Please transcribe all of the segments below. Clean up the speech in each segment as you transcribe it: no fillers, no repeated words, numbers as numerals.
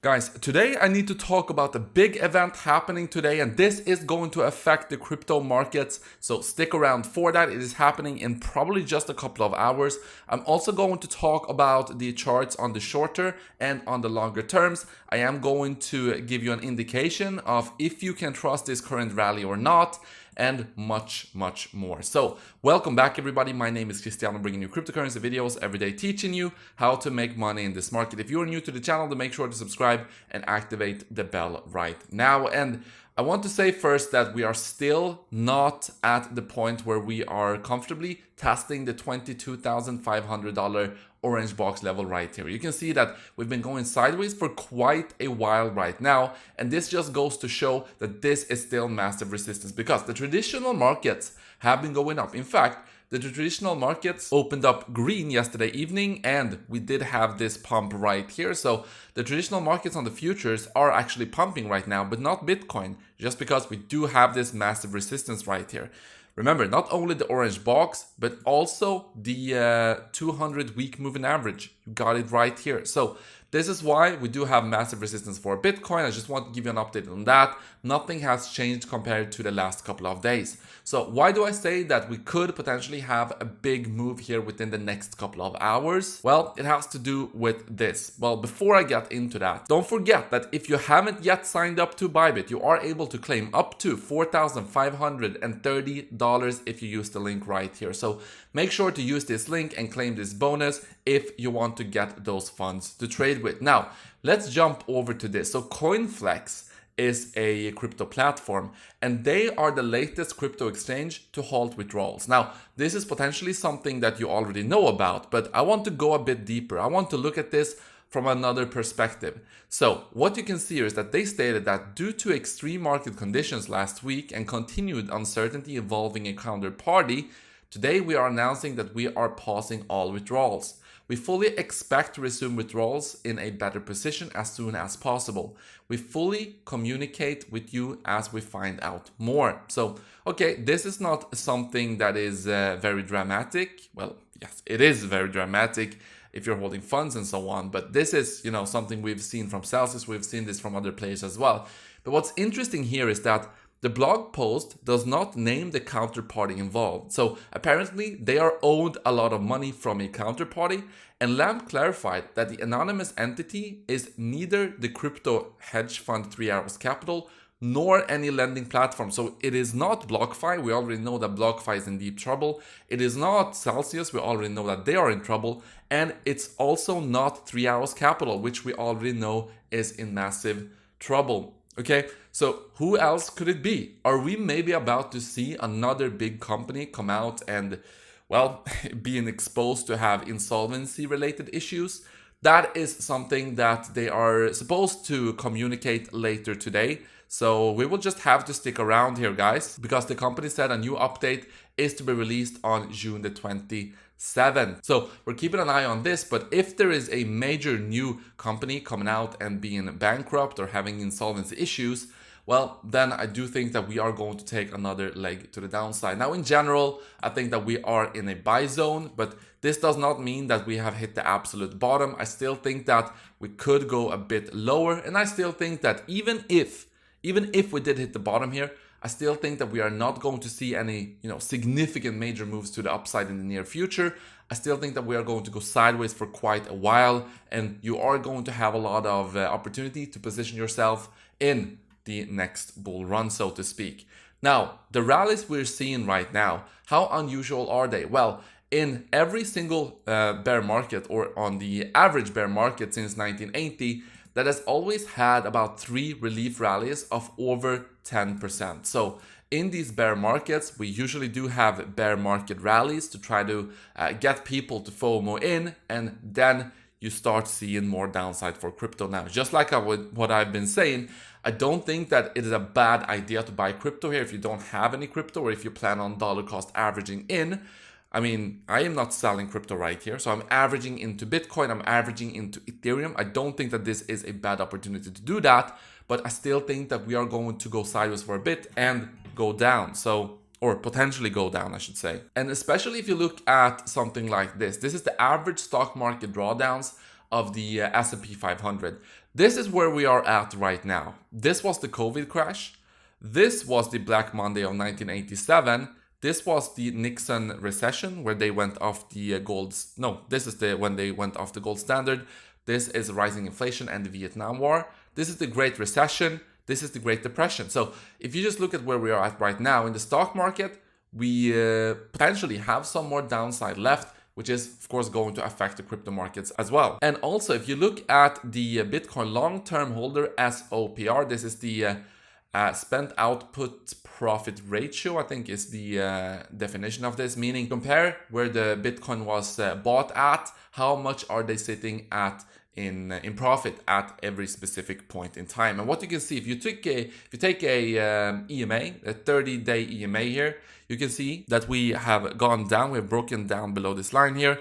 Guys, today I need to talk about a big event happening today, and this is going to affect the crypto markets, so stick around for that. It is happening in probably just a couple of hours. I'm also going to talk about the charts on the shorter and on the longer terms. I am going to give you an indication of if you can trust this current rally or not, and much more. So welcome back everybody. My name is Cristiano, bringing you cryptocurrency videos every day, teaching you how to make money in this market. If you are new to the channel, then make sure to subscribe and activate the bell right now. And I want to say first that we are still not at the point where we are comfortably testing the $22,500 orange box level right here. You can see that we've been going sideways for quite a while right now, and this just goes to show that this is still massive resistance because the traditional markets have been going up. In fact, the traditional markets opened up green yesterday evening, and we did have this pump right here. So the traditional markets on the futures are actually pumping right now, but not Bitcoin, just because we do have this massive resistance right here. Remember, not only the orange box, but also the 200-week moving average. You got it right here. So this is why we do have massive resistance for Bitcoin. I just want to give you an update on that. Nothing has changed compared to the last couple of days. So why do I say that we could potentially have a big move here within the next couple of hours? Well, it has to do with this. Well, before I get into that, don't forget that if you haven't yet signed up to Bybit, you are able to claim up to $4,530 if you use the link right here. So make sure to use this link and claim this bonus if you want to get those funds to trade with. Now, let's jump over to this. So CoinFlex is a crypto platform, and they are the latest crypto exchange to halt withdrawals. Now, this is potentially something that you already know about, but I want to go a bit deeper. I want to look at this from another perspective. So what you can see here is that they stated that due to extreme market conditions last week and continued uncertainty involving a counterparty, today we are announcing that we are pausing all withdrawals. We fully expect to resume withdrawals in a better position as soon as possible. We fully communicate with you as we find out more. So, okay, this is not something that is very dramatic. Well, yes, it is very dramatic if you're holding funds and so on, but this is, something we've seen from Celsius. We've seen this from other players as well. But what's interesting here is that the blog post does not name the counterparty involved. So apparently they are owed a lot of money from a counterparty, and Lamp clarified that the anonymous entity is neither the crypto hedge fund 3 Arrows Capital nor any lending platform. So it is not BlockFi. We already know that BlockFi is in deep trouble. It is not Celsius. We already know that they are in trouble. And it's also not 3 Arrows Capital, which we already know is in massive trouble. Okay, so who else could it be? Are we maybe about to see another big company come out and, well, being exposed to have insolvency related issues? That is something that they are supposed to communicate later today. So we will just have to stick around here, guys, because the company said a new update is to be released on June the 27th. So we're keeping an eye on this, but if there is a major new company coming out and being bankrupt or having insolvency issues, well, then I do think that we are going to take another leg to the downside. Now, in general, I think that we are in a buy zone, but this does not mean that we have hit the absolute bottom. I still think that we could go a bit lower, and I still think that even if we did hit the bottom here, I still think that we are not going to see any, significant major moves to the upside in the near future. I still think that we are going to go sideways for quite a while, and you are going to have a lot of opportunity to position yourself in the next bull run, so to speak. Now, the rallies we're seeing right now, how unusual are they? Well, in every single bear market, or on the average bear market since 1980, that has always had about 3 relief rallies of over 10%. So in these bear markets, we usually do have bear market rallies to try to get people to FOMO in, and then you start seeing more downside for crypto. Now, just like what I've been saying, I don't think that it is a bad idea to buy crypto here if you don't have any crypto, or if you plan on dollar cost averaging in. I mean, I am not selling crypto right here, so I'm averaging into Bitcoin, I'm averaging into Ethereum. I don't think that this is a bad opportunity to do that, but I still think that we are going to go sideways for a bit and go down. So, or potentially go down, I should say. And especially if you look at something like this is the average stock market drawdowns of the S&P 500. this is where we are at right now. This was the COVID crash. This was the Black Monday of 1987. This was the Nixon recession where they went off the this is when they went off the gold standard. This is rising inflation and the Vietnam War. This is the Great Recession. This is the Great Depression. So if you just look at where we are at right now in the stock market, we potentially have some more downside left, which is of course going to affect the crypto markets as well. And also if you look at the Bitcoin long-term holder SOPR, this is the spent output profit ratio, I think is the definition of this, meaning compare where the Bitcoin was bought at, how much are they sitting at in profit at every specific point in time. And what you can see, if you take a EMA, a 30-day EMA here, you can see that we have gone down, we've broken down below this line here,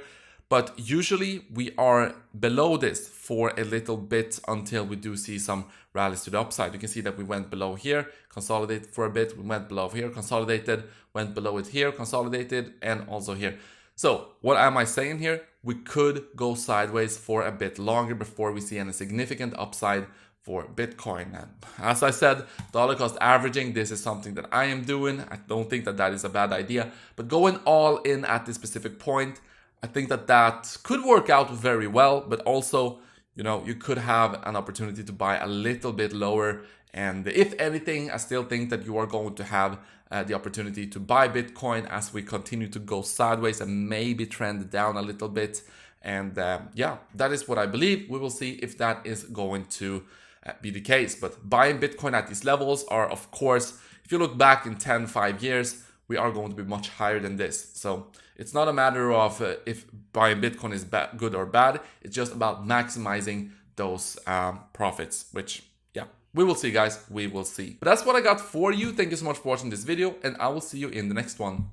but usually we are below this for a little bit until we do see some rallies to the upside. You can see that we went below here, consolidated for a bit, we went below here, consolidated, went below it here, consolidated, and also here. So what am I saying here? We could go sideways for a bit longer before we see any significant upside for Bitcoin. And as I said, dollar cost averaging, this is something that I am doing. I don't think that that is a bad idea, but going all in at this specific point, I think that that could work out very well, but also, you know, you could have an opportunity to buy a little bit lower. And if anything, I still think that you are going to have the opportunity to buy Bitcoin as we continue to go sideways and maybe trend down a little bit. And yeah, that is what I believe. We will see if that is going to be the case. But buying Bitcoin at these levels are, of course, if you look back in 5 years, we are going to be much higher than this. So it's not a matter of if buying Bitcoin is good or bad. It's just about maximizing those profits, which, yeah, we will see, guys. We will see. But that's what I got for you. Thank you so much for watching this video, and I will see you in the next one.